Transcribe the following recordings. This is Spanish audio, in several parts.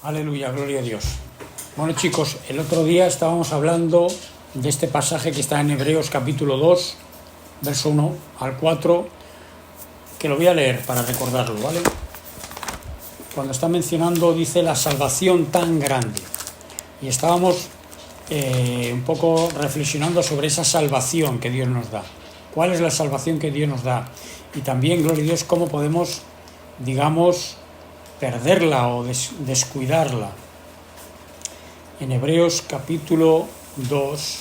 Aleluya, gloria a Dios. Bueno, chicos, el otro día estábamos hablando de este pasaje que está en Hebreos capítulo 2, verso 1 al 4, que lo voy a leer para recordarlo, ¿vale? Cuando está mencionando, dice, la salvación tan grande. Y estábamos un poco reflexionando sobre esa salvación que Dios nos da. ¿Cuál es la salvación que Dios nos da? Y también, gloria a Dios, cómo podemos, digamos, perderla o descuidarla. En Hebreos capítulo 2,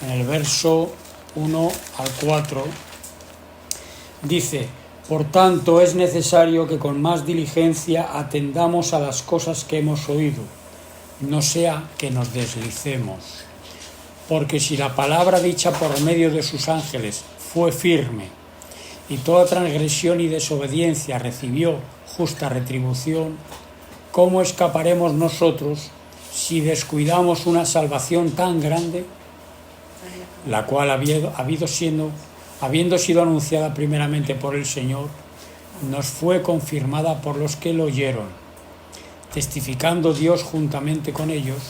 en el verso 1 al 4, dice: por tanto es necesario que con más diligencia atendamos a las cosas que hemos oído, no sea que nos deslicemos. Porque si la palabra dicha por medio de sus ángeles fue firme, y toda transgresión y desobediencia recibió justa retribución, ¿cómo escaparemos nosotros si descuidamos una salvación tan grande, la cual habiendo sido anunciada primeramente por el Señor, nos fue confirmada por los que lo oyeron, testificando Dios juntamente con ellos,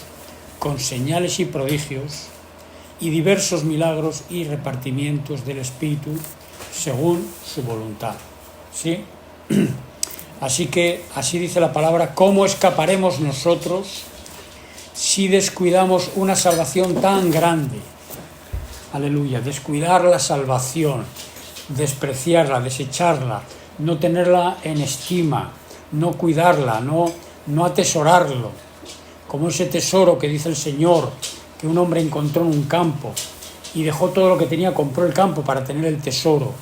con señales y prodigios, y diversos milagros y repartimientos del Espíritu, según su voluntad. ¿Sí? Así que, así dice la palabra, ¿cómo escaparemos nosotros si descuidamos una salvación tan grande? Aleluya, descuidar la salvación, despreciarla, desecharla, no tenerla en estima, no cuidarla, no atesorarlo, como ese tesoro que dice el Señor, que un hombre encontró en un campo y dejó todo lo que tenía, compró el campo para tener el tesoro.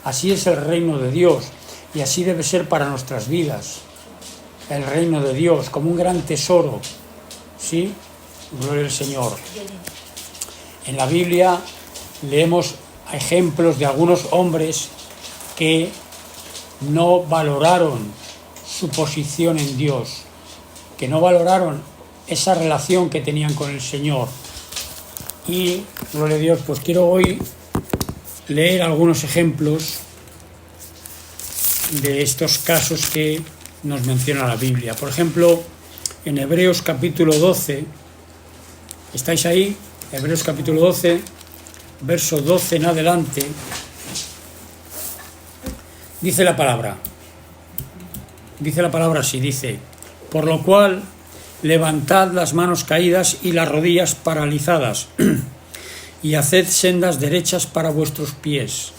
Así es el reino de Dios y así debe ser para nuestras vidas, el reino de Dios, como un gran tesoro. ¿Sí? Gloria al Señor. En la Biblia leemos ejemplos de algunos hombres que no valoraron su posición en Dios, que no valoraron esa relación que tenían con el Señor. Y, gloria a Dios, pues quiero hoy leer algunos ejemplos de estos casos que nos menciona la Biblia. Por ejemplo, en Hebreos capítulo 12, ¿estáis ahí? Hebreos capítulo 12, verso 12 en adelante, dice la palabra así, dice: por lo cual levantad las manos caídas y las rodillas paralizadas, y haced sendas derechas para vuestros pies,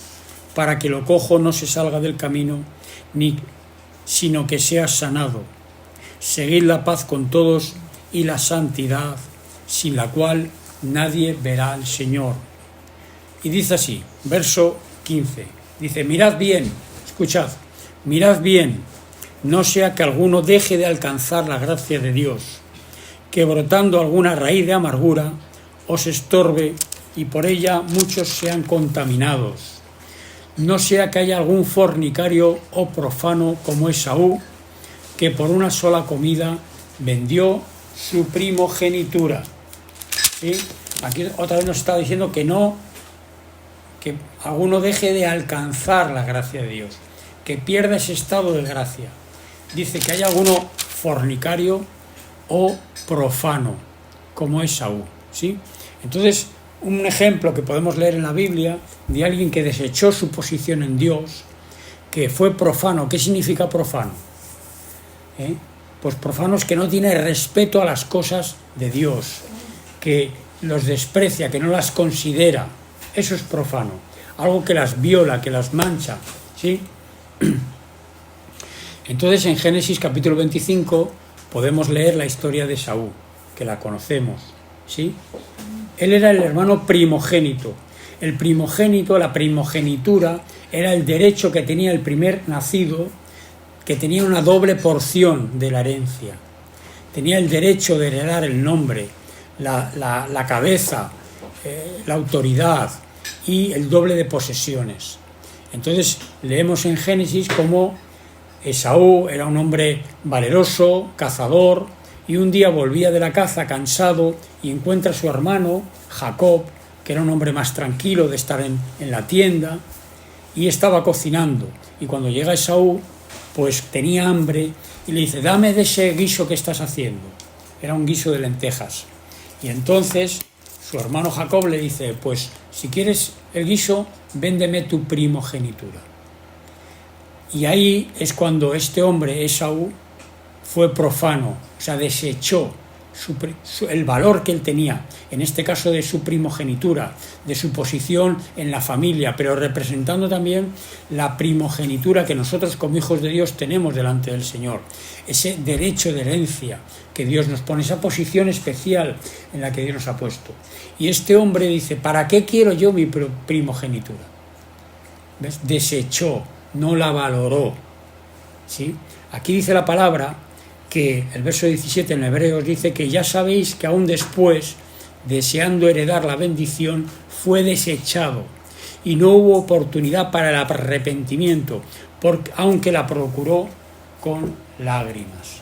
para que lo cojo no se salga del camino, sino que sea sanado. Seguid la paz con todos y la santidad, sin la cual nadie verá al Señor. Y dice así, verso 15, dice: mirad bien, escuchad, mirad bien, no sea que alguno deje de alcanzar la gracia de Dios, que brotando alguna raíz de amargura os estorbe y por ella muchos sean contaminados. No sea que haya algún fornicario o profano como Esaú, que por una sola comida vendió su primogenitura. ¿Sí? Aquí otra vez nos está diciendo que alguno deje de alcanzar la gracia de Dios, que pierda ese estado de gracia. Dice que hay alguno fornicario o profano, como Esaú, ¿sí? Entonces, un ejemplo que podemos leer en la Biblia de alguien que desechó su posición en Dios, que fue profano. ¿Qué significa profano? Pues profano es que no tiene respeto a las cosas de Dios, que los desprecia, que no las considera. Eso es profano. Algo que las viola, que las mancha, ¿sí? Entonces, en Génesis capítulo 25 podemos leer la historia de Esaú, que la conocemos, ¿sí? Él era el hermano primogénito. El primogénito, la primogenitura, era el derecho que tenía el primer nacido, que tenía una doble porción de la herencia. Tenía el derecho de heredar el nombre, la cabeza, la autoridad y el doble de posesiones. Entonces, leemos en Génesis cómo Esaú era un hombre valeroso, cazador, y un día volvía de la caza cansado y encuentra a su hermano, Jacob, que era un hombre más tranquilo de estar en la tienda, y estaba cocinando. Y cuando llega Esaú, pues tenía hambre y le dice, dame de ese guiso que estás haciendo. Era un guiso de lentejas. Y entonces su hermano Jacob le dice, pues si quieres el guiso, véndeme tu primogenitura. Y ahí es cuando este hombre, Esaú, fue profano, o sea, desechó el valor que él tenía, en este caso de su primogenitura, de su posición en la familia, pero representando también la primogenitura que nosotros como hijos de Dios tenemos delante del Señor, ese derecho de herencia que Dios nos pone, esa posición especial en la que Dios nos ha puesto. Y este hombre dice, ¿para qué quiero yo mi primogenitura? ¿Ves? Desechó, no la valoró, ¿sí? Aquí dice la palabra que el verso 17 en Hebreos dice que ya sabéis que aún después, deseando heredar la bendición, fue desechado y no hubo oportunidad para el arrepentimiento, aunque la procuró con lágrimas.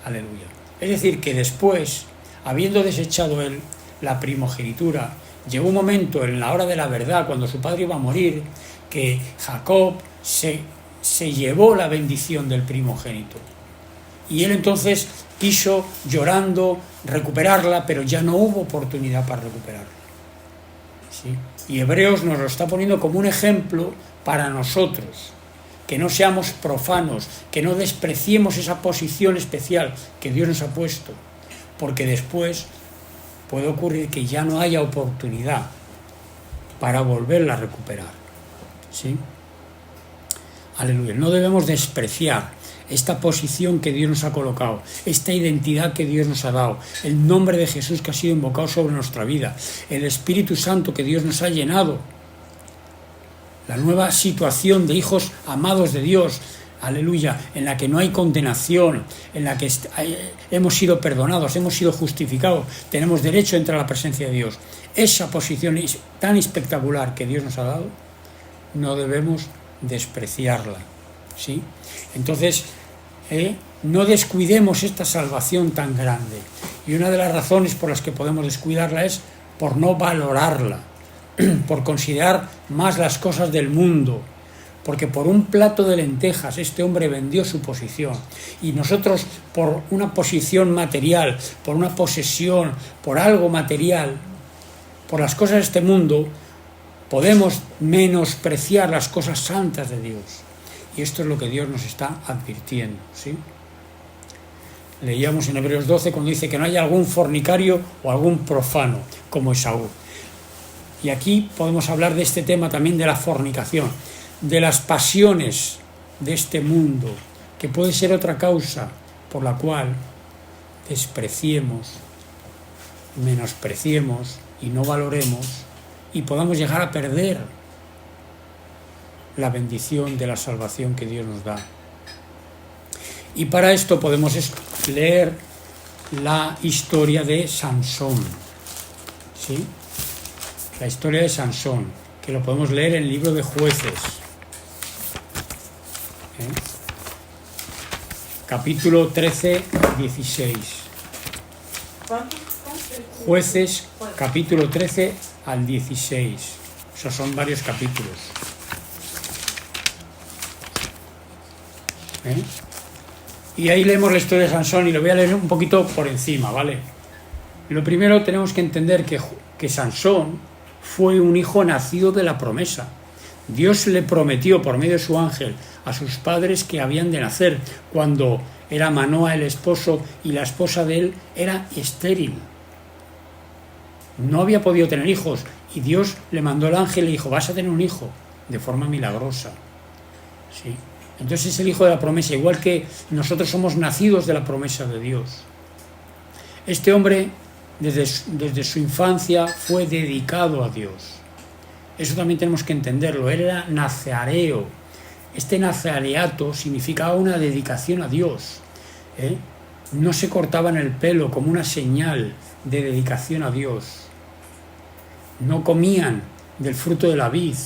Aleluya. Es decir, que después, habiendo desechado él la primogenitura, llegó un momento en la hora de la verdad, cuando su padre iba a morir, que Jacob se llevó la bendición del primogénito. Y él entonces quiso, llorando, recuperarla, pero ya no hubo oportunidad para recuperarla. ¿Sí? Y Hebreos nos lo está poniendo como un ejemplo para nosotros, que no seamos profanos, que no despreciemos esa posición especial que Dios nos ha puesto, porque después puede ocurrir que ya no haya oportunidad para volverla a recuperar. ¿Sí? Aleluya. No debemos despreciar esta posición que Dios nos ha colocado, esta identidad que Dios nos ha dado, el nombre de Jesús que ha sido invocado sobre nuestra vida, el Espíritu Santo que Dios nos ha llenado, la nueva situación de hijos amados de Dios, aleluya, en la que no hay condenación, en la que hemos sido perdonados, hemos sido justificados, tenemos derecho a entrar a la presencia de Dios. Esa posición tan espectacular que Dios nos ha dado, no debemos despreciarla, ¿sí? Entonces, no descuidemos esta salvación tan grande. Y una de las razones por las que podemos descuidarla es por no valorarla, por considerar más las cosas del mundo, porque por un plato de lentejas este hombre vendió su posición, y nosotros por una posición material, por una posesión, por algo material, por las cosas de este mundo, podemos menospreciar las cosas santas de Dios. Y esto es lo que Dios nos está advirtiendo, ¿sí? Leíamos en Hebreos 12 cuando dice que no haya algún fornicario o algún profano como Esaú. Y aquí podemos hablar de este tema también de la fornicación, de las pasiones de este mundo, que puede ser otra causa por la cual despreciemos, menospreciemos y no valoremos y podamos llegar a perder la bendición de la salvación que Dios nos da. Y para esto podemos leer la historia de Sansón, ¿sí? La historia de Sansón, que lo podemos leer en el libro de Jueces, capítulo 13, 16. Jueces, capítulo 13 al 16. Esos son varios capítulos. Y ahí leemos la historia de Sansón y lo voy a leer un poquito por encima, ¿vale? Lo primero tenemos que entender que Sansón fue un hijo nacido de la promesa. Dios le prometió por medio de su ángel a sus padres que habían de nacer cuando era Manoa el esposo y la esposa de él era estéril. No había podido tener hijos y Dios le mandó el ángel y le dijo, vas a tener un hijo de forma milagrosa. ¿Sí? Entonces es el hijo de la promesa, igual que nosotros somos nacidos de la promesa de Dios. Este hombre desde su infancia fue dedicado a Dios. Eso también tenemos que entenderlo. Él era nazareo. Este nazareato significaba una dedicación a Dios. No se cortaban el pelo como una señal de dedicación a Dios. No comían del fruto de la vid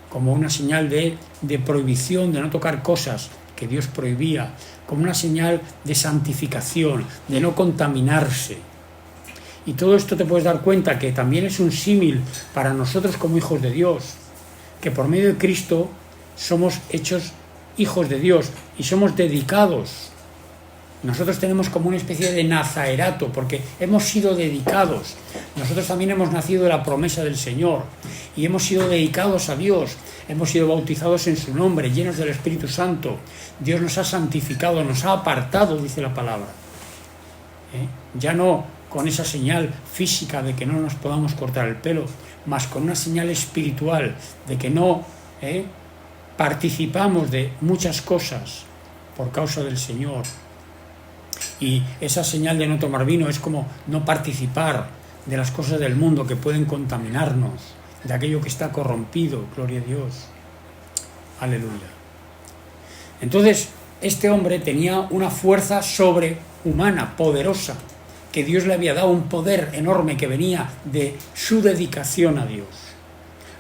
como una señal de prohibición, de no tocar cosas que Dios prohibía, como una señal de santificación, de no contaminarse. Y todo esto te puedes dar cuenta que también es un símil para nosotros como hijos de Dios, que por medio de Cristo somos hechos hijos de Dios y somos dedicados. Nosotros tenemos como una especie de nazaerato, porque hemos sido dedicados. Nosotros también hemos nacido de la promesa del Señor y hemos sido dedicados a Dios. Hemos sido bautizados en su nombre, llenos del Espíritu Santo. Dios nos ha santificado, nos ha apartado, dice la palabra. Ya no con esa señal física de que no nos podamos cortar el pelo, más con una señal espiritual de que no participamos de muchas cosas por causa del Señor. Y esa señal de no tomar vino es como no participar de las cosas del mundo que pueden contaminarnos, de aquello que está corrompido, gloria a Dios. Aleluya. Entonces, este hombre tenía una fuerza sobrehumana, poderosa, que Dios le había dado un poder enorme que venía de su dedicación a Dios.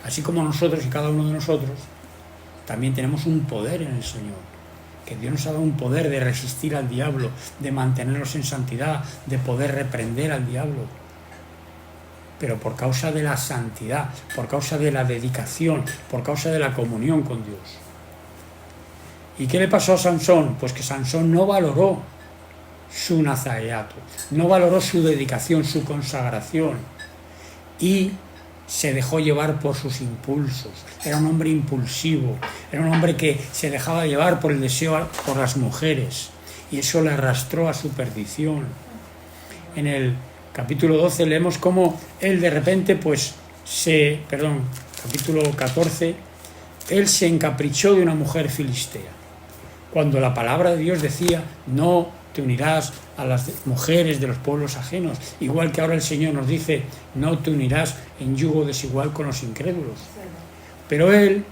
Así como nosotros y cada uno de nosotros también tenemos un poder en el Señor. Que Dios nos ha dado un poder de resistir al diablo, de mantenernos en santidad, de poder reprender al diablo. Pero por causa de la santidad, por causa de la dedicación, por causa de la comunión con Dios. ¿Y qué le pasó a Sansón? Pues que Sansón no valoró su nazareato, no valoró su dedicación, su consagración, y se dejó llevar por sus impulsos. Era un hombre impulsivo, era un hombre que se dejaba llevar por el deseo por las mujeres, y eso le arrastró a su perdición. En el capítulo 12 leemos cómo él de repente, capítulo 14, él se encaprichó de una mujer filistea, cuando la palabra de Dios decía: no te unirás a las mujeres de los pueblos ajenos, igual que ahora el Señor nos dice: no te unirás en yugo desigual con los incrédulos. Pero él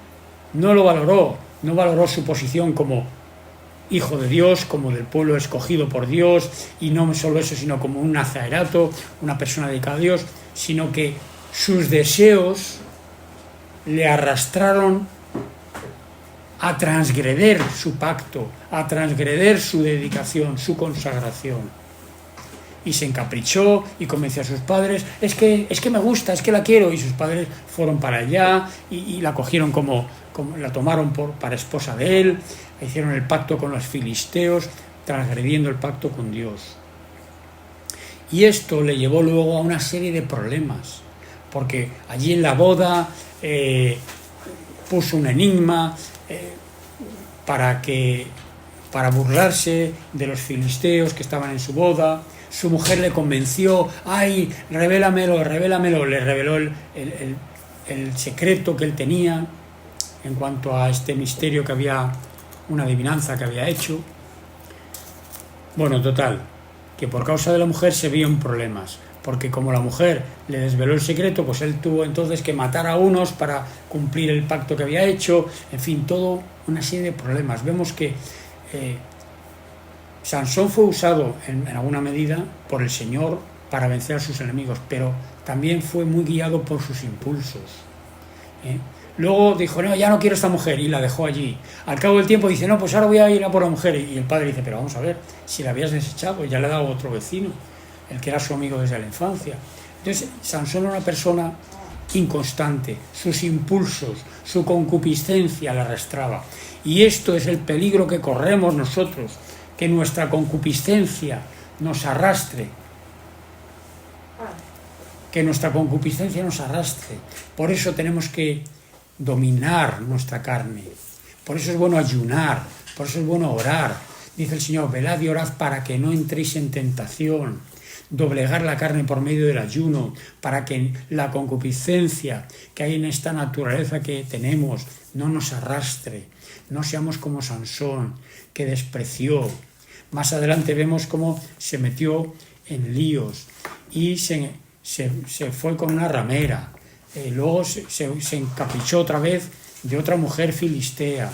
no lo valoró, no valoró su posición como hijo de Dios, como del pueblo escogido por Dios, y no solo eso, sino como un nazaerato, una persona dedicada a Dios, sino que sus deseos le arrastraron a transgreder su pacto, a transgreder su dedicación, su consagración. Y se encaprichó y convenció a sus padres: es que me gusta, es que la quiero. Y sus padres fueron para allá y la cogieron como la tomaron para esposa de él, hicieron el pacto con los filisteos, transgrediendo el pacto con Dios. Y esto le llevó luego a una serie de problemas, porque allí en la boda puso un enigma para burlarse de los filisteos que estaban en su boda. Su mujer le convenció: ¡ay, revélamelo! Le reveló el secreto que él tenía en cuanto a este misterio que había, una adivinanza que había hecho. Bueno, total, que por causa de la mujer se vio en problemas, porque como la mujer le desveló el secreto, pues él tuvo entonces que matar a unos para cumplir el pacto que había hecho. En fin, todo una serie de problemas. Vemos que Sansón fue usado en alguna medida por el Señor para vencer a sus enemigos, pero también fue muy guiado por sus impulsos. Luego dijo: no, ya no quiero esta mujer, y la dejó allí. Al cabo del tiempo dice: no, pues ahora voy a ir a por la mujer. Y el padre dice: pero vamos a ver, si la habías desechado, ya le he dado a otro vecino, el que era su amigo desde la infancia. Entonces, Sansón era una persona inconstante, sus impulsos, su concupiscencia la arrastraba. Y esto es el peligro que corremos nosotros, que nuestra concupiscencia nos arrastre. Que nuestra concupiscencia nos arrastre. Por eso tenemos que dominar nuestra carne. Por eso es bueno ayunar, por eso es bueno orar. Dice el Señor: velad y orad para que no entréis en tentación. Doblegar la carne por medio del ayuno, para que la concupiscencia que hay en esta naturaleza que tenemos no nos arrastre. No seamos como Sansón, que despreció. Más adelante vemos cómo se metió en líos y se fue con una ramera. Luego se encaprichó otra vez de otra mujer filistea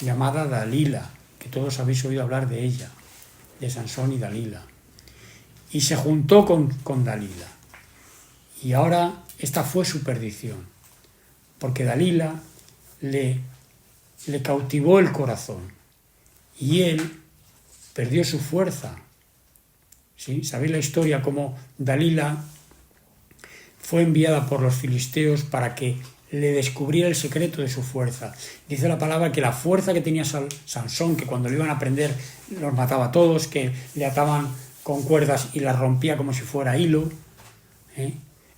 llamada Dalila, que todos habéis oído hablar de ella, de Sansón y Dalila. Y se juntó con Dalila. Y ahora esta fue su perdición, porque Dalila le cautivó el corazón y él perdió su fuerza. ¿Sí? ¿Sabéis la historia? Cómo Dalila fue enviada por los filisteos para que le descubriera el secreto de su fuerza. Dice la palabra que la fuerza que tenía Sansón, que cuando lo iban a prender los mataba a todos, que le ataban con cuerdas y las rompía como si fuera hilo,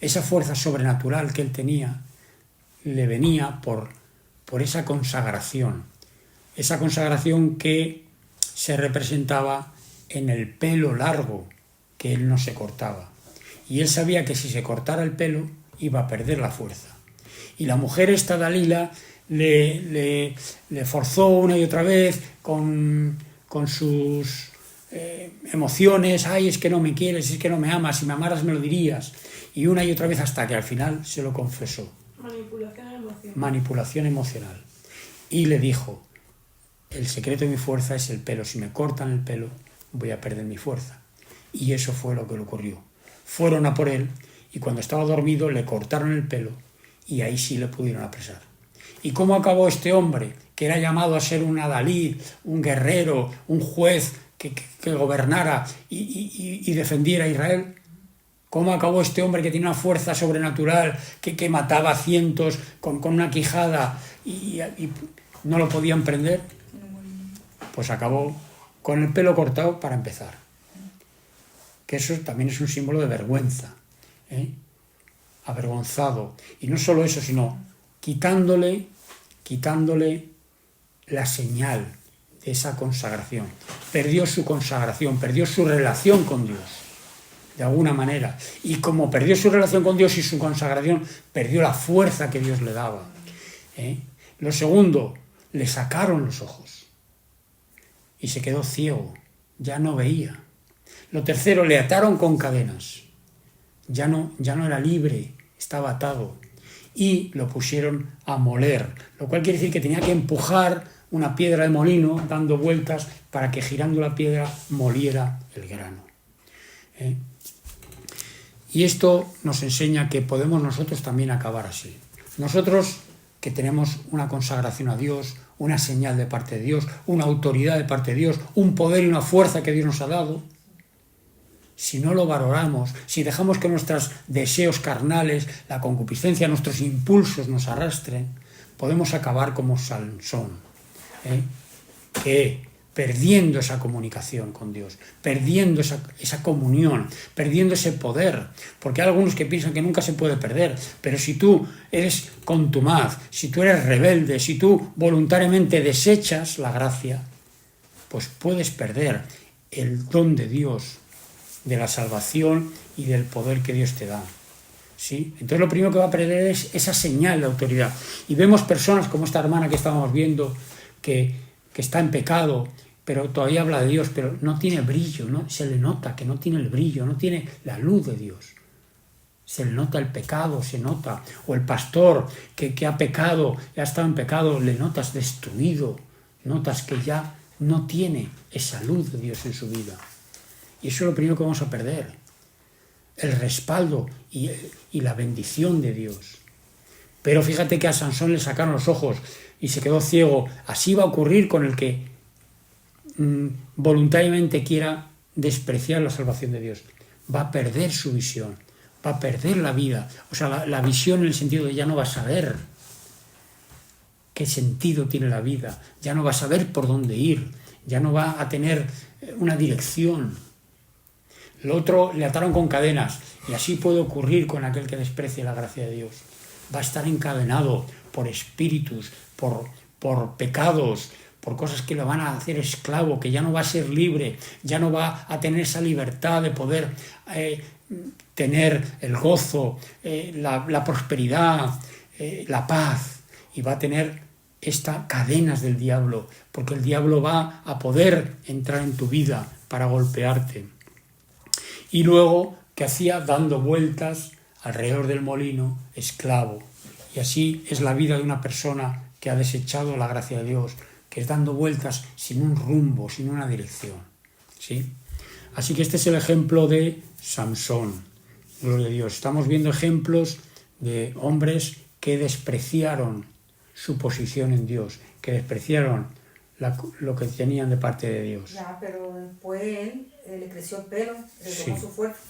esa fuerza sobrenatural que él tenía le venía por esa consagración que se representaba en el pelo largo que él no se cortaba. Y él sabía que si se cortara el pelo iba a perder la fuerza. Y la mujer esta Dalila le forzó una y otra vez con sus emociones. Ay, es que no me quieres, es que no me amas, si me amaras me lo dirías. Y una y otra vez hasta que al final se lo confesó. Manipulación emocional. Y le dijo, el secreto de mi fuerza es el pelo. Si me cortan el pelo, voy a perder mi fuerza. Y eso fue lo que le ocurrió. Fueron a por él y cuando estaba dormido le cortaron el pelo y ahí sí le pudieron apresar. ¿Y cómo acabó este hombre, que era llamado a ser un adalid, un guerrero, un juez que gobernara y defendiera a Israel? ¿Cómo acabó este hombre que tiene una fuerza sobrenatural, que mataba a cientos con una quijada y no lo podían prender? Pues acabó con el pelo cortado para empezar. Que eso también es un símbolo de vergüenza, avergonzado. Y no solo eso, sino quitándole la señal de esa consagración. Perdió su consagración, perdió su relación con Dios, de alguna manera. Y como perdió su relación con Dios y su consagración, perdió la fuerza que Dios le daba. Lo segundo, le sacaron los ojos y se quedó ciego, ya no veía. Lo tercero, le ataron con cadenas, ya no era libre, estaba atado, y lo pusieron a moler, lo cual quiere decir que tenía que empujar una piedra de molino dando vueltas para que girando la piedra moliera el grano. Y esto nos enseña que podemos nosotros también acabar así. Nosotros que tenemos una consagración a Dios, una señal de parte de Dios, una autoridad de parte de Dios, un poder y una fuerza que Dios nos ha dado, si no lo valoramos, si dejamos que nuestros deseos carnales, la concupiscencia, nuestros impulsos nos arrastren, podemos acabar como Sansón, que perdiendo esa comunicación con Dios, perdiendo esa comunión, perdiendo ese poder, porque hay algunos que piensan que nunca se puede perder, pero si tú eres contumaz, si tú eres rebelde, si tú voluntariamente desechas la gracia, pues puedes perder el don de Dios, de la salvación y del poder que Dios te da. ¿Sí? Entonces lo primero que va a perder es esa señal de autoridad. Y vemos personas como esta hermana que estábamos viendo, que está en pecado, pero todavía habla de Dios, pero no tiene brillo, ¿no? Se le nota que no tiene el brillo, no tiene la luz de Dios. Se le nota el pecado, se nota. O el pastor que ha pecado, ha estado en pecado, le notas destruido, notas que ya no tiene esa luz de Dios en su vida. Y eso es lo primero que vamos a perder, el respaldo y la bendición de Dios. Pero fíjate que a Sansón le sacaron los ojos y se quedó ciego. Así va a ocurrir con el que voluntariamente quiera despreciar la salvación de Dios. Va a perder su visión, va a perder la vida. O sea, la visión en el sentido de ya no va a saber qué sentido tiene la vida, ya no va a saber por dónde ir, ya no va a tener una dirección. Lo otro, le ataron con cadenas, y así puede ocurrir con aquel que desprecie la gracia de Dios. Va a estar encadenado por espíritus, por pecados, por cosas que lo van a hacer esclavo, que ya no va a ser libre, ya no va a tener esa libertad de poder tener el gozo, la prosperidad, la paz, y va a tener estas cadenas del diablo, porque el diablo va a poder entrar en tu vida para golpearte. Y luego, que hacía dando vueltas alrededor del molino, esclavo. Y así es la vida de una persona que ha desechado la gracia de Dios, que es dando vueltas sin un rumbo, sin una dirección. ¿Sí? Así que este es el ejemplo de Sansón. Gloria a Dios. Estamos viendo ejemplos de hombres que despreciaron su posición en Dios, que despreciaron lo que tenían de parte de Dios. Ya, pero después él le creció el pelo, retomó su fuerza,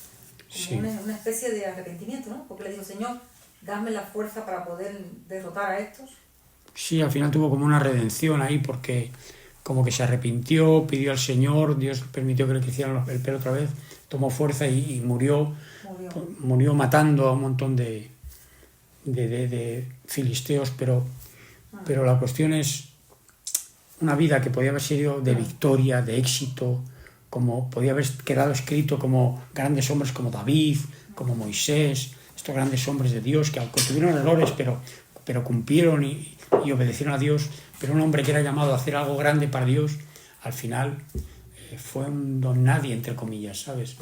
como una especie de arrepentimiento, ¿no? Porque le dijo, Señor, dame la fuerza para poder derrotar a estos. Sí, al final tuvo como una redención ahí porque como que se arrepintió, pidió al Señor, Dios permitió que le creciera el pelo otra vez, tomó fuerza y murió matando a un montón de filisteos, pero la cuestión es una vida que podía haber sido de victoria, de éxito, como podía haber quedado escrito como grandes hombres como David, como Moisés, estos grandes hombres de Dios que aunque tuvieron errores, pero cumplieron y obedecieron a Dios, pero un hombre que era llamado a hacer algo grande para Dios, al final fue un don nadie, entre comillas, ¿sabes?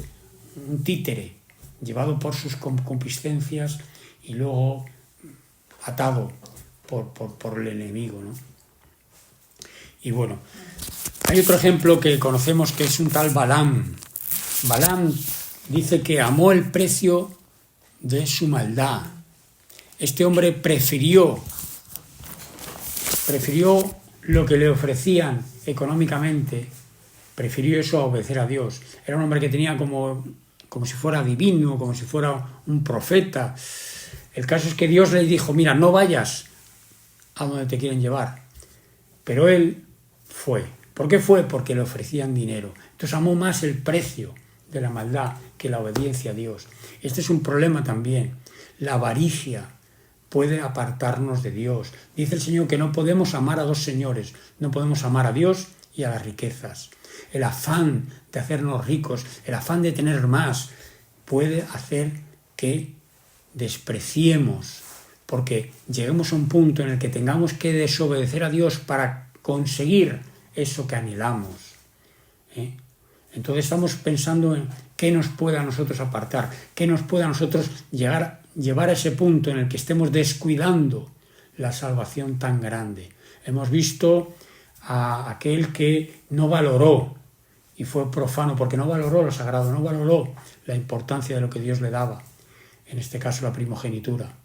Un títere, llevado por sus concupiscencias y luego atado por el enemigo, ¿no? Y bueno, hay otro ejemplo que conocemos que es un tal Balaam. Balaam dice que amó el precio de su maldad. Este hombre prefirió lo que le ofrecían económicamente, prefirió eso a obedecer a Dios. Era un hombre que tenía como si fuera divino, como si fuera un profeta. El caso es que Dios le dijo, mira, no vayas a donde te quieren llevar. Pero él fue. ¿Por qué fue? Porque le ofrecían dinero. Entonces amó más el precio de la maldad que la obediencia a Dios. Este es un problema también. La avaricia puede apartarnos de Dios. Dice el Señor que no podemos amar a dos señores. No podemos amar a Dios y a las riquezas. El afán de hacernos ricos, el afán de tener más, puede hacer que despreciemos, porque lleguemos a un punto en el que tengamos que desobedecer a Dios para conseguir eso que anhelamos. Entonces estamos pensando en qué nos puede a nosotros apartar, qué nos puede a nosotros llevar a ese punto en el que estemos descuidando la salvación tan grande. Hemos visto a aquel que no valoró y fue profano porque no valoró lo sagrado, no valoró la importancia de lo que Dios le daba, en este caso la primogenitura.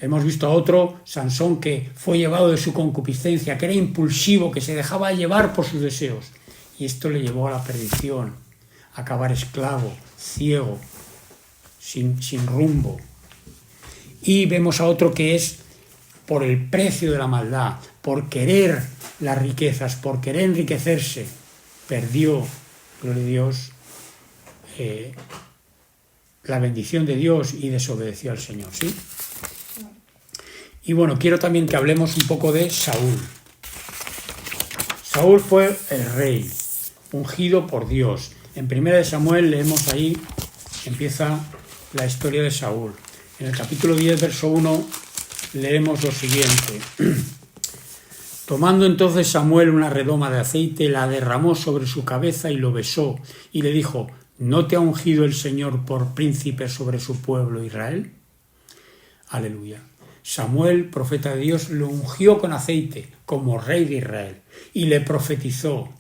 Hemos visto a otro, Sansón, que fue llevado de su concupiscencia, que era impulsivo, que se dejaba llevar por sus deseos. Y esto le llevó a la perdición, a acabar esclavo, ciego, sin rumbo. Y vemos a otro que es por el precio de la maldad, por querer las riquezas, por querer enriquecerse, perdió, gloria a Dios, la bendición de Dios y desobedeció al Señor, ¿sí? Y bueno, quiero también que hablemos un poco de Saúl. Saúl fue el rey, ungido por Dios. En 1 Samuel leemos ahí, empieza la historia de Saúl. En el capítulo 10, verso 1, leemos lo siguiente. Tomando entonces Samuel una redoma de aceite, la derramó sobre su cabeza y lo besó, y le dijo, ¿no te ha ungido el Señor por príncipe sobre su pueblo Israel? Aleluya. Samuel, profeta de Dios, lo ungió con aceite como rey de Israel y le profetizó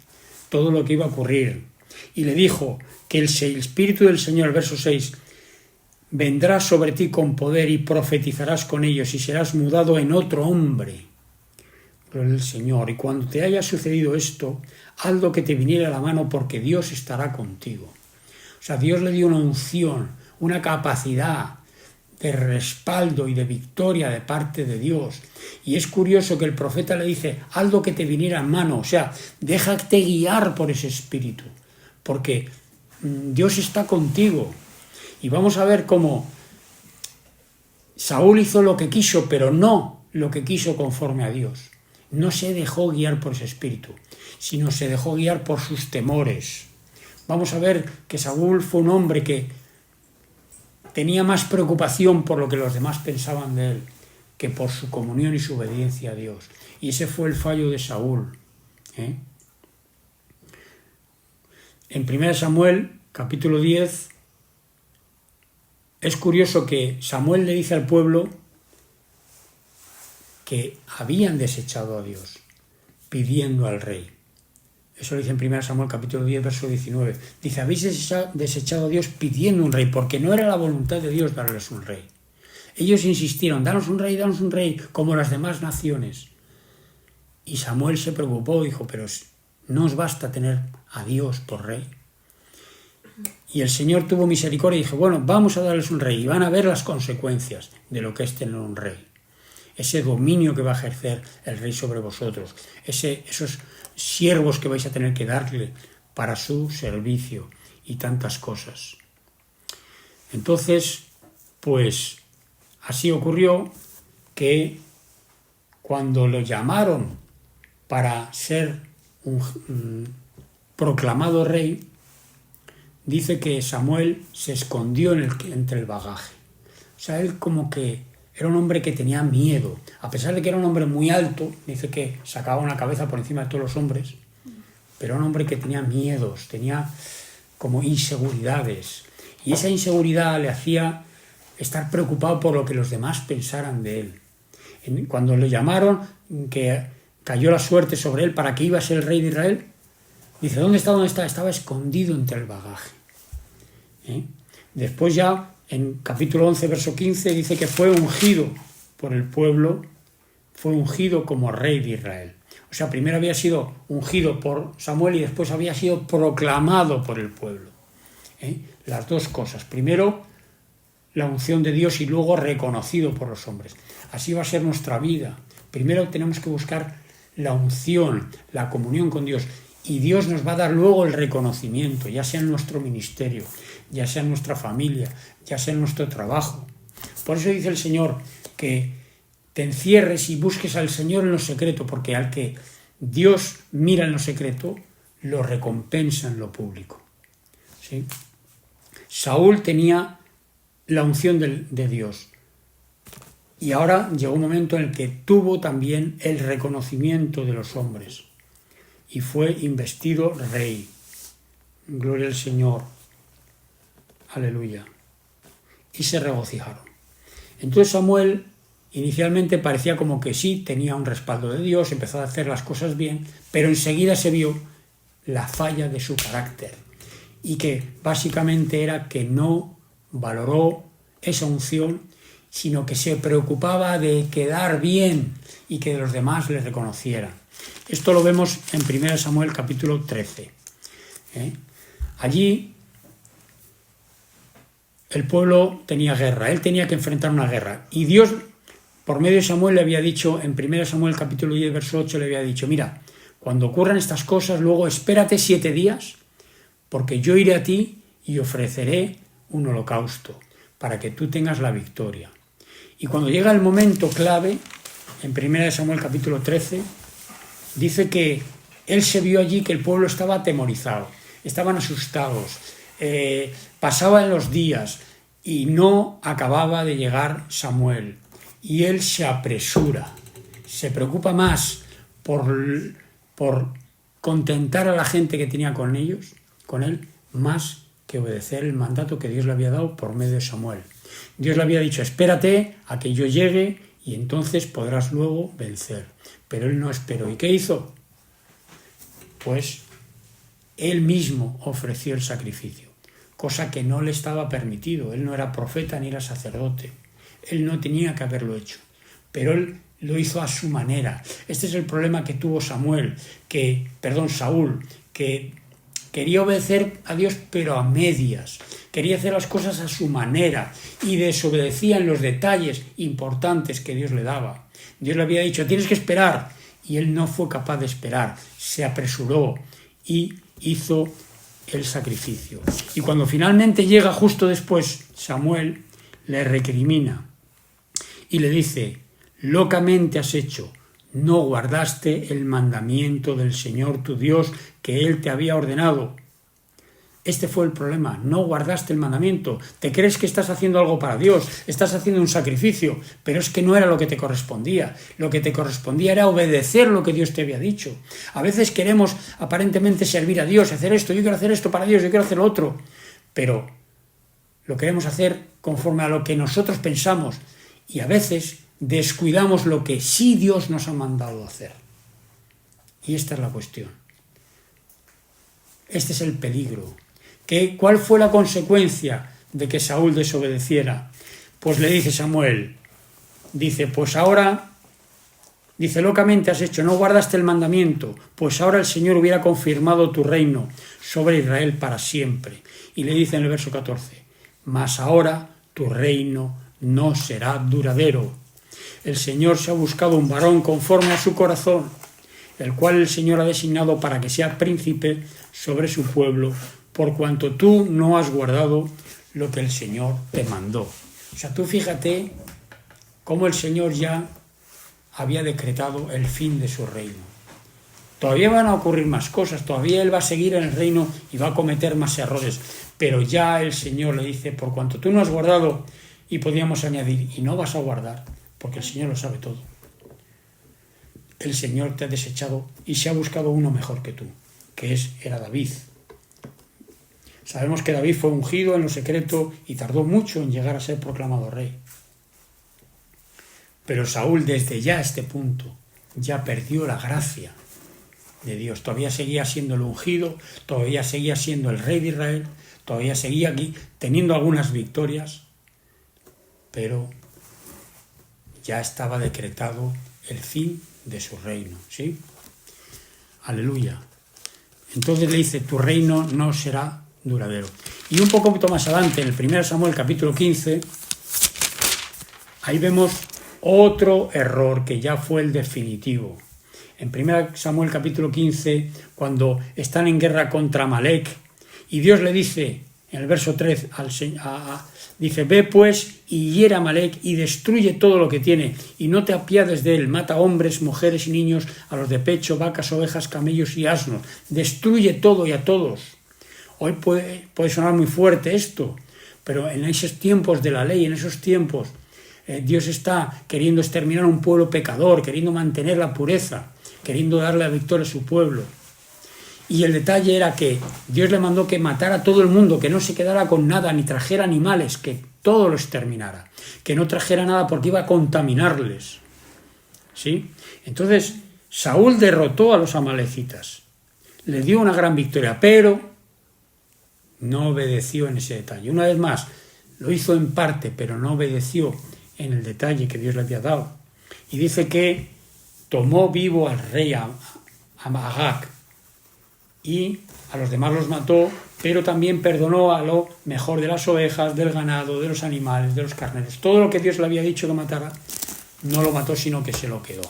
todo lo que iba a ocurrir. Y le dijo que el Espíritu del Señor, verso 6, vendrá sobre ti con poder y profetizarás con ellos y serás mudado en otro hombre. Gloria al Señor. Y cuando te haya sucedido esto, haz lo que te viniera a la mano porque Dios estará contigo. O sea, Dios le dio una unción, una capacidad de respaldo y de victoria de parte de Dios. Y es curioso que el profeta le dice, haz lo que te viniera en mano, o sea, déjate guiar por ese espíritu, porque Dios está contigo. Y vamos a ver cómo Saúl hizo lo que quiso, pero no lo que quiso conforme a Dios. No se dejó guiar por ese espíritu, sino se dejó guiar por sus temores. Vamos a ver que Saúl fue un hombre que tenía más preocupación por lo que los demás pensaban de él que por su comunión y su obediencia a Dios. Y ese fue el fallo de Saúl. En 1 Samuel, capítulo 10, es curioso que Samuel le dice al pueblo que habían desechado a Dios, pidiendo al rey. Eso lo dice en 1 Samuel capítulo 10, verso 19. Dice, habéis desechado a Dios pidiendo un rey, porque no era la voluntad de Dios darles un rey. Ellos insistieron, danos un rey, como las demás naciones. Y Samuel se preocupó, dijo, pero ¿no os basta tener a Dios por rey? Y el Señor tuvo misericordia y dijo, bueno, vamos a darles un rey y van a ver las consecuencias de lo que es tener un rey. Ese dominio que va a ejercer el rey sobre vosotros, esos siervos que vais a tener que darle para su servicio y tantas cosas. Entonces, pues así ocurrió que cuando lo llamaron para ser un proclamado rey, dice que Samuel se escondió entre el bagaje. O sea, él como que era un hombre que tenía miedo. A pesar de que era un hombre muy alto, dice que sacaba una cabeza por encima de todos los hombres, pero era un hombre que tenía miedos, tenía como inseguridades. Y esa inseguridad le hacía estar preocupado por lo que los demás pensaran de él. Cuando le llamaron, que cayó la suerte sobre él para que iba a ser el rey de Israel, dice, ¿dónde está? ¿Dónde está? Estaba escondido entre el bagaje. Después ya, en capítulo 11, verso 15, dice que fue ungido por el pueblo, fue ungido como rey de Israel. O sea, primero había sido ungido por Samuel y después había sido proclamado por el pueblo. Las dos cosas. Primero, la unción de Dios y luego reconocido por los hombres. Así va a ser nuestra vida. Primero tenemos que buscar la unción, la comunión con Dios. Y Dios nos va a dar luego el reconocimiento, ya sea en nuestro ministerio, ya sea en nuestra familia, ya sea en nuestro trabajo. Por eso dice el Señor que te encierres y busques al Señor en lo secreto, porque al que Dios mira en lo secreto, lo recompensa en lo público. ¿Sí? Saúl tenía la unción de Dios. Y ahora llegó un momento en el que tuvo también el reconocimiento de los hombres. Y fue investido rey. Gloria al Señor. Aleluya. Y se regocijaron. Entonces Samuel inicialmente parecía como que sí, tenía un respaldo de Dios, empezó a hacer las cosas bien, pero enseguida se vio la falla de su carácter. Y que básicamente era que no valoró esa unción, sino que se preocupaba de quedar bien y que los demás le reconocieran. Esto lo vemos en 1 Samuel capítulo 13. Allí el pueblo tenía guerra, él tenía que enfrentar una guerra. Y Dios, por medio de Samuel, le había dicho, en 1 Samuel capítulo 10, verso 8, le había dicho, mira, cuando ocurran estas cosas, luego espérate 7 días, porque yo iré a ti y ofreceré un holocausto, para que tú tengas la victoria. Y cuando llega el momento clave, en 1 Samuel capítulo 13, dice que él se vio allí que el pueblo estaba atemorizado, estaban asustados, pasaban los días y no acababa de llegar Samuel. Y él se apresura, se preocupa más por contentar a la gente que tenía con ellos, con él, más que obedecer el mandato que Dios le había dado por medio de Samuel. Dios le había dicho, espérate a que yo llegue y entonces podrás luego vencer. Pero él no esperó. ¿Y qué hizo? Pues él mismo ofreció el sacrificio, cosa que no le estaba permitido. Él no era profeta ni era sacerdote. Él no tenía que haberlo hecho, pero él lo hizo a su manera. Este es el problema que tuvo Saúl, que quería obedecer a Dios pero a medias. Quería hacer las cosas a su manera y desobedecía en los detalles importantes que Dios le daba. Dios le había dicho, tienes que esperar, y él no fue capaz de esperar, se apresuró y hizo el sacrificio. Y cuando finalmente llega justo después, Samuel le recrimina y le dice, locamente has hecho, no guardaste el mandamiento del Señor tu Dios que Él te había ordenado. Este fue el problema, no guardaste el mandamiento. Te crees que estás haciendo algo para Dios, estás haciendo un sacrificio, pero es que no era lo que te correspondía. Lo que te correspondía era obedecer lo que Dios te había dicho. A veces queremos aparentemente servir a Dios, hacer esto, yo quiero hacer esto para Dios, yo quiero hacer lo otro, pero lo queremos hacer conforme a lo que nosotros pensamos y a veces descuidamos lo que sí Dios nos ha mandado hacer. Y esta es la cuestión. Este es el peligro. ¿Cuál fue la consecuencia de que Saúl desobedeciera? Pues le dice Samuel, dice, pues ahora Dice, locamente has hecho, no guardaste el mandamiento, pues ahora el Señor hubiera confirmado tu reino sobre Israel para siempre. Y le dice en el verso 14, mas ahora tu reino no será duradero. El Señor se ha buscado un varón conforme a su corazón, el cual el Señor ha designado para que sea príncipe sobre su pueblo, por cuanto tú no has guardado lo que el Señor te mandó. O sea, tú fíjate cómo el Señor ya había decretado el fin de su reino. Todavía van a ocurrir más cosas, todavía él va a seguir en el reino y va a cometer más errores, pero ya el Señor le dice, por cuanto tú no has guardado, y podríamos añadir, y no vas a guardar, porque el Señor lo sabe todo. El Señor te ha desechado y se ha buscado uno mejor que tú, que era David. Sabemos que David fue ungido en lo secreto y tardó mucho en llegar a ser proclamado rey. Pero Saúl desde ya este punto ya perdió la gracia de Dios. Todavía seguía siendo el ungido, todavía seguía siendo el rey de Israel, todavía seguía aquí teniendo algunas victorias, pero ya estaba decretado el fin de su reino, ¿sí? Aleluya. Entonces le dice, tu reino no será duradero. Y un poco más adelante, en el 1 Samuel capítulo 15, ahí vemos otro error que ya fue el definitivo. En 1 Samuel capítulo 15, cuando están en guerra contra Amalec, y Dios le dice, en el verso 3, dice, ve pues y hiera a Amalec y destruye todo lo que tiene, y no te apiades de él, mata hombres, mujeres y niños, a los de pecho, vacas, ovejas, camellos y asnos, destruye todo y a todos. Hoy puede sonar muy fuerte esto, pero en esos tiempos de la ley, en esos tiempos, Dios está queriendo exterminar a un pueblo pecador, queriendo mantener la pureza, queriendo darle la victoria a su pueblo. Y el detalle era que Dios le mandó que matara a todo el mundo, que no se quedara con nada, ni trajera animales, que todo lo exterminara, que no trajera nada porque iba a contaminarles. ¿Sí? Entonces, Saúl derrotó a los amalecitas, le dio una gran victoria, pero no obedeció en ese detalle. Una vez más, lo hizo en parte, pero no obedeció en el detalle que Dios le había dado. Y dice que tomó vivo al rey Agag y a los demás los mató, pero también perdonó a lo mejor de las ovejas, del ganado, de los animales, de los carneros. Todo lo que Dios le había dicho que matara, no lo mató, sino que se lo quedó.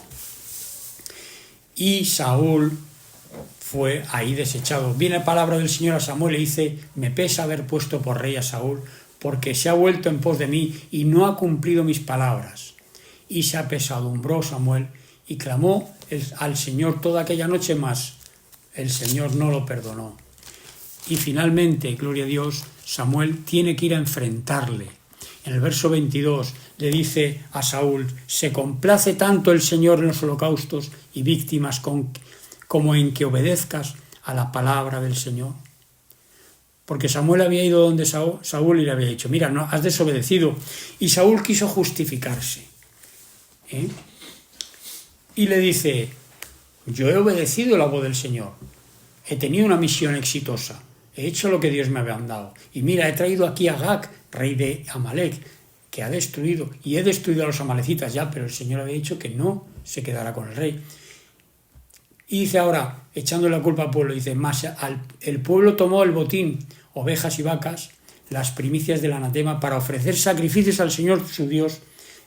Y Saúl fue ahí desechado. Viene la palabra del Señor a Samuel y dice, me pesa haber puesto por rey a Saúl, porque se ha vuelto en pos de mí y no ha cumplido mis palabras. Y se apesadumbró Samuel y clamó al Señor toda aquella noche, más el Señor no lo perdonó. Y finalmente, gloria a Dios, Samuel tiene que ir a enfrentarle. En el verso 22 le dice a Saúl, se complace tanto el Señor en los holocaustos y víctimas como en que obedezcas a la palabra del Señor. Porque Samuel había ido donde Saúl y le había dicho, mira, no, has desobedecido. Y Saúl quiso justificarse. Y le dice, yo he obedecido la voz del Señor, he tenido una misión exitosa, he hecho lo que Dios me había dado. Y mira, he traído aquí a Agag, rey de Amalec, que ha destruido, y he destruido a los amalecitas ya, pero el Señor había dicho que no se quedara con el rey. Y dice ahora, echándole la culpa al pueblo, dice, más el pueblo tomó el botín, ovejas y vacas, las primicias del anatema, para ofrecer sacrificios al Señor su Dios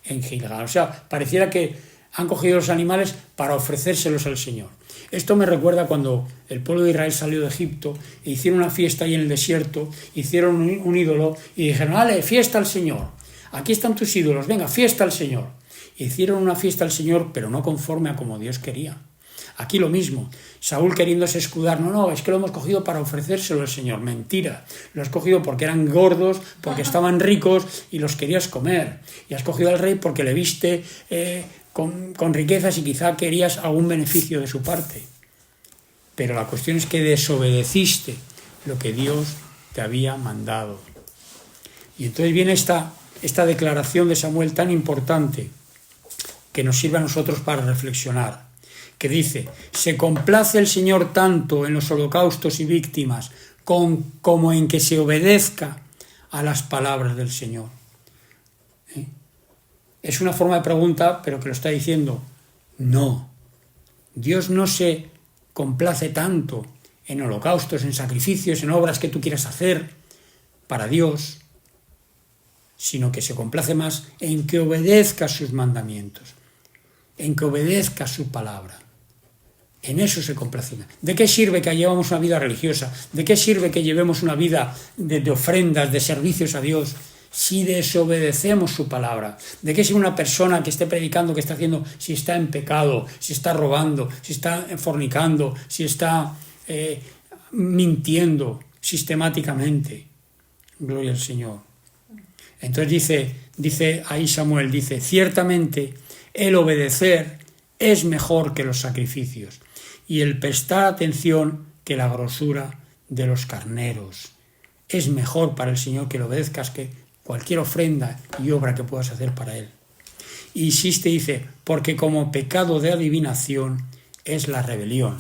en Gilgal. O sea, pareciera que han cogido los animales para ofrecérselos al Señor. Esto me recuerda cuando el pueblo de Israel salió de Egipto e hicieron una fiesta ahí en el desierto, hicieron un ídolo y dijeron, vale, fiesta al Señor, aquí están tus ídolos, venga, fiesta al Señor. Hicieron una fiesta al Señor, pero no conforme a como Dios quería. Aquí lo mismo, Saúl queriéndose escudar, no, es que lo hemos cogido para ofrecérselo al Señor. Mentira, lo has cogido porque eran gordos, porque estaban ricos y los querías comer. Y has cogido al rey porque le viste con riquezas y quizá querías algún beneficio de su parte. Pero la cuestión es que desobedeciste lo que Dios te había mandado. Y entonces viene esta declaración de Samuel tan importante que nos sirve a nosotros para reflexionar. Que dice, se complace el Señor tanto en los holocaustos y víctimas como en que se obedezca a las palabras del Señor. Es una forma de pregunta, pero que lo está diciendo No. Dios no se complace tanto en holocaustos, en sacrificios, en obras que tú quieras hacer para Dios, sino que se complace más en que obedezcas sus mandamientos, en que obedezcas su palabra. En eso se complace. ¿De qué sirve que llevamos una vida religiosa? ¿De qué sirve que llevemos una vida de ofrendas, de servicios a Dios, si desobedecemos su palabra? ¿De qué sirve una persona que esté predicando, que está haciendo, si está en pecado, si está robando, si está fornicando, si está mintiendo sistemáticamente? Gloria al Señor. Entonces dice ahí Samuel, dice, ciertamente el obedecer es mejor que los sacrificios y el prestar atención que la grosura de los carneros. Es mejor para el Señor que lo obedezcas que cualquier ofrenda y obra que puedas hacer para Él. Y insiste, dice, porque como pecado de adivinación es la rebelión.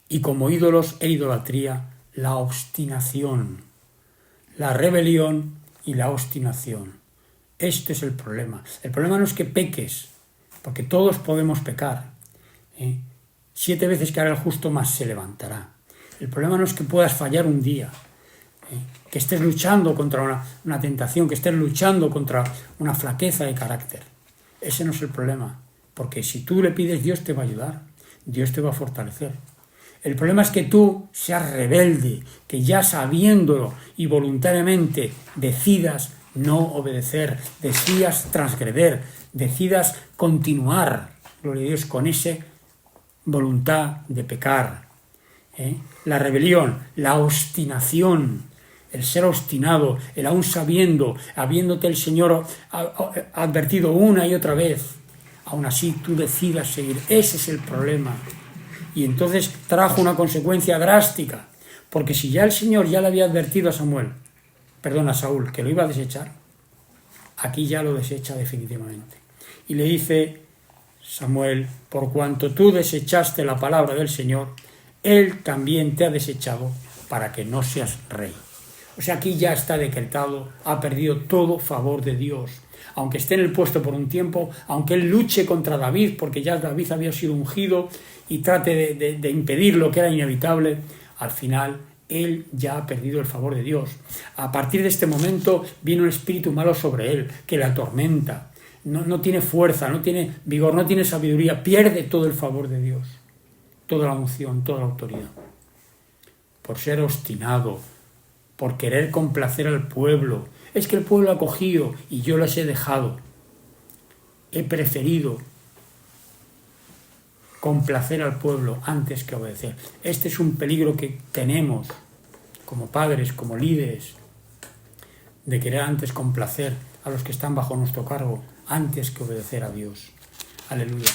Y como ídolos e idolatría, la obstinación. La rebelión y la obstinación. Este es el problema. El problema no es que peques, porque todos podemos pecar. 7 veces que hará el justo, más se levantará. El problema no es que puedas fallar un día, que estés luchando contra una tentación, que estés luchando contra una flaqueza de carácter. Ese no es el problema, porque si tú le pides, Dios te va a ayudar, Dios te va a fortalecer. El problema es que tú seas rebelde, que ya sabiéndolo y voluntariamente decidas no obedecer, decidas transgreder, decidas continuar, gloria a Dios, con esa voluntad de pecar. La rebelión, la obstinación, el ser obstinado, el aún sabiendo, habiéndote el Señor advertido una y otra vez, aún así tú decidas seguir. Ese es el problema. Y entonces trajo una consecuencia drástica, porque si ya el Señor ya le había advertido a Saúl, que lo iba a desechar, aquí ya lo desecha definitivamente. Y le dice Samuel, por cuanto tú desechaste la palabra del Señor, Él también te ha desechado para que no seas rey. O sea, aquí ya está decretado, ha perdido todo favor de Dios. Aunque esté en el puesto por un tiempo, aunque él luche contra David, porque ya David había sido ungido, y trate de impedir lo que era inevitable, al final él ya ha perdido el favor de Dios. A partir de este momento viene un espíritu malo sobre él, que le atormenta. No tiene fuerza, no tiene vigor, no tiene sabiduría, pierde todo el favor de Dios, toda la unción, toda la autoridad. Por ser obstinado, por querer complacer al pueblo. Es que el pueblo ha cogido y yo los he dejado. He preferido complacer al pueblo antes que obedecer. Este es un peligro que tenemos como padres, como líderes, de querer antes complacer a los que están bajo nuestro cargo antes que obedecer a Dios. Aleluya.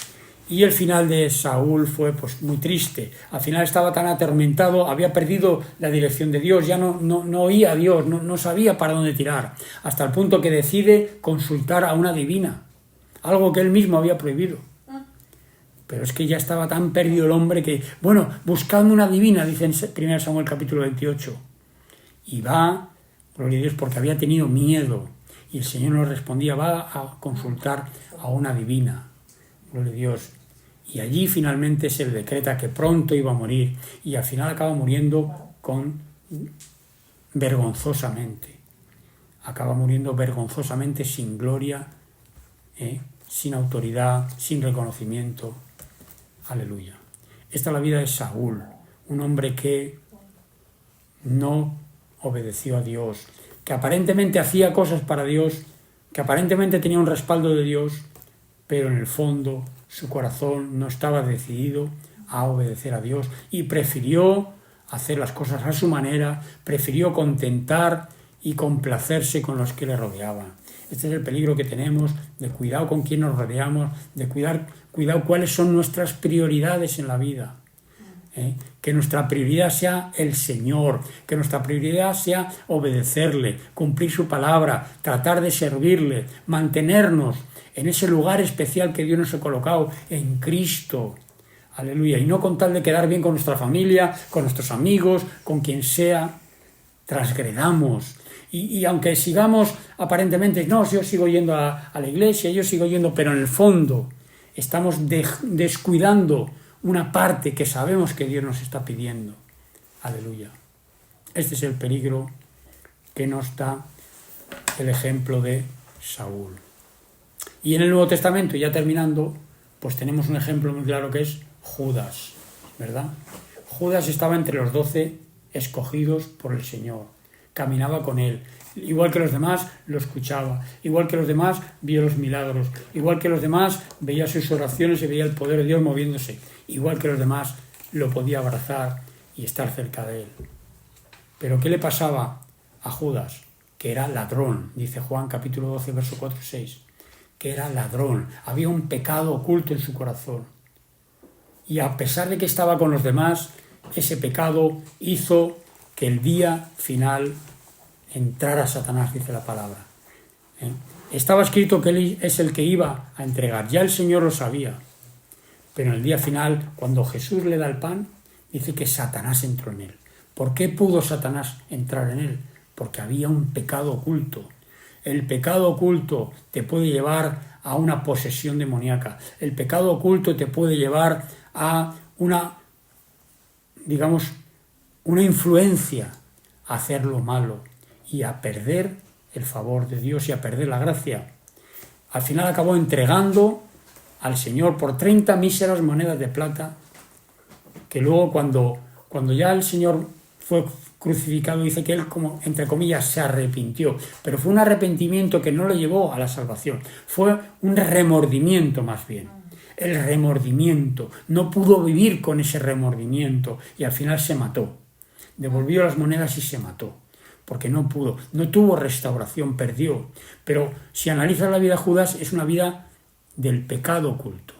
Y el final de Saúl fue pues muy triste. Al final estaba tan atormentado, había perdido la dirección de Dios, ya no oía a Dios, no sabía para dónde tirar, hasta el punto que decide consultar a una divina, algo que él mismo había prohibido. Pero es que ya estaba tan perdido el hombre que, bueno, buscadme una divina, dice en 1 Samuel capítulo 28. Y va, gloria a Dios, porque había tenido miedo. Y el Señor nos respondía, va a consultar a una divina. Gloria a Dios. Y allí finalmente se le decreta que pronto iba a morir. Y al final acaba muriendo vergonzosamente. Acaba muriendo vergonzosamente, sin gloria, sin autoridad, sin reconocimiento. Aleluya. Esta es la vida de Saúl, un hombre que no obedeció a Dios, que aparentemente hacía cosas para Dios, que aparentemente tenía un respaldo de Dios, pero en el fondo su corazón no estaba decidido a obedecer a Dios y prefirió hacer las cosas a su manera, prefirió contentar y complacerse con los que le rodeaban. Este es el peligro que tenemos, de cuidado con quién nos rodeamos, de cuidado cuáles son nuestras prioridades en la vida. Que nuestra prioridad sea el Señor, que nuestra prioridad sea obedecerle, cumplir su palabra, tratar de servirle, mantenernos en ese lugar especial que Dios nos ha colocado en Cristo. Aleluya. Y no con tal de quedar bien con nuestra familia, con nuestros amigos, con quien sea. transgredamos. Y aunque sigamos aparentemente, no, yo sigo yendo a la iglesia, yo sigo yendo, pero en el fondo estamos descuidando una parte que sabemos que Dios nos está pidiendo. Aleluya. Este es el peligro que nos da el ejemplo de Saúl. Y en el Nuevo Testamento, ya terminando, pues tenemos un ejemplo muy claro que es Judas, ¿verdad? Judas estaba entre los 12 escogidos por el Señor, caminaba con él, igual que los demás lo escuchaba, igual que los demás vio los milagros, igual que los demás veía sus oraciones y veía el poder de Dios moviéndose, igual que los demás lo podía abrazar y estar cerca de él. Pero ¿qué le pasaba a Judas? Que era ladrón, dice Juan capítulo 12, verso 4 y 6, que era ladrón, había un pecado oculto en su corazón. Y a pesar de que estaba con los demás, ese pecado hizo que el día final entrara Satanás, dice la palabra. Estaba escrito que él es el que iba a entregar, ya el Señor lo sabía. Pero en el día final, cuando Jesús le da el pan, dice que Satanás entró en él. ¿Por qué pudo Satanás entrar en él? Porque había un pecado oculto. El pecado oculto te puede llevar a una posesión demoníaca. El pecado oculto te puede llevar a una influencia a hacer lo malo y a perder el favor de Dios y a perder la gracia. Al final acabó entregando al Señor por 30 míseras monedas de plata, que luego cuando ya el Señor fue crucificado, dice que él, como entre comillas, se arrepintió, pero fue un arrepentimiento que no lo llevó a la salvación, fue un remordimiento más bien. El remordimiento, no pudo vivir con ese remordimiento y al final se mató. Devolvió las monedas y se mató, porque no pudo, no tuvo restauración, perdió. Pero si analizas la vida de Judas, es una vida del pecado oculto.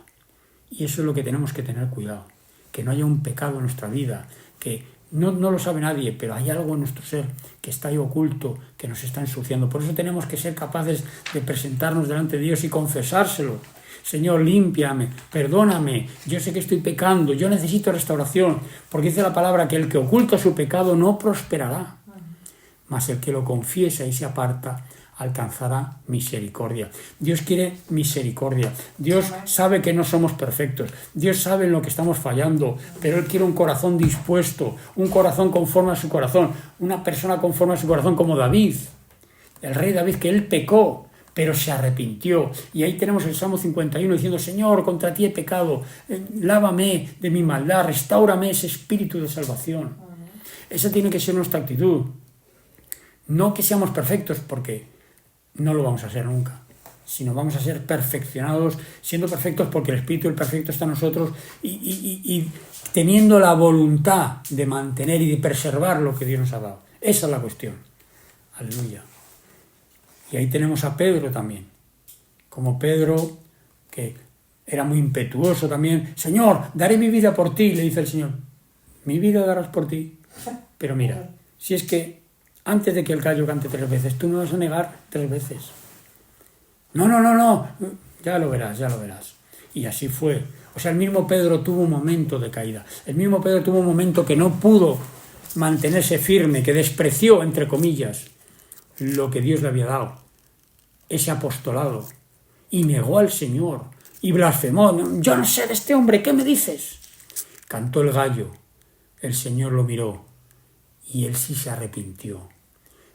Y eso es lo que tenemos que tener cuidado, que no haya un pecado en nuestra vida, que no lo sabe nadie, pero hay algo en nuestro ser que está ahí oculto, que nos está ensuciando. Por eso tenemos que ser capaces de presentarnos delante de Dios y confesárselo. Señor, límpiame, perdóname, yo sé que estoy pecando, yo necesito restauración, porque dice la palabra que el que oculta su pecado no prosperará, mas el que lo confiesa y se aparta alcanzará misericordia. Dios quiere misericordia. Dios sabe que no somos perfectos. Dios sabe en lo que estamos fallando, pero Él quiere un corazón dispuesto, un corazón conforme a su corazón, una persona conforme a su corazón como David, el rey David, que él pecó, pero se arrepintió. Y ahí tenemos el Salmo 51 diciendo: Señor, contra ti he pecado, lávame de mi maldad, restáurame ese espíritu de salvación. Esa tiene que ser nuestra actitud. No que seamos perfectos, porque no lo vamos a ser nunca, sino vamos a ser perfeccionados, siendo perfectos porque el Espíritu del Perfecto está en nosotros y teniendo la voluntad de mantener y de preservar lo que Dios nos ha dado. Esa es la cuestión. Aleluya. Y ahí tenemos a Pedro también, como Pedro, que era muy impetuoso también. Señor, daré mi vida por ti, le dice el Señor. Mi vida darás por ti. Pero mira, si es que antes de que el gallo cante 3 veces, tú me vas a negar 3 veces. No, ya lo verás. Y así fue. O sea, el mismo Pedro tuvo un momento de caída. El mismo Pedro tuvo un momento que no pudo mantenerse firme, que despreció, entre comillas, lo que Dios le había dado, ese apostolado, y negó al Señor, y blasfemó. Yo no sé de este hombre, ¿qué me dices? Cantó el gallo, el Señor lo miró, y él sí se arrepintió.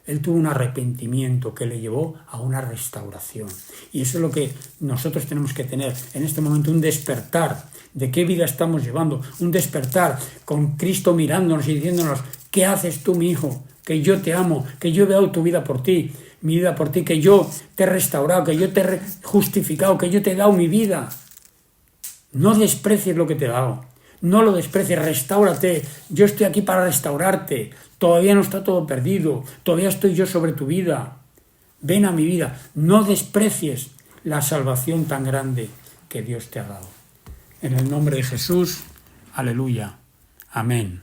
Él tuvo un arrepentimiento que le llevó a una restauración. Y eso es lo que nosotros tenemos que tener en este momento, un despertar de qué vida estamos llevando, un despertar con Cristo mirándonos y diciéndonos: ¿qué haces tú, mi hijo? Que yo te amo, que yo he dado tu vida por ti, mi vida por ti, que yo te he restaurado, que yo te he justificado, que yo te he dado mi vida. No desprecies lo que te he dado, no lo desprecies, restáurate. Yo estoy aquí para restaurarte. Todavía no está todo perdido, todavía estoy yo sobre tu vida. Ven a mi vida, no desprecies la salvación tan grande que Dios te ha dado. En el nombre de Jesús, aleluya, amén.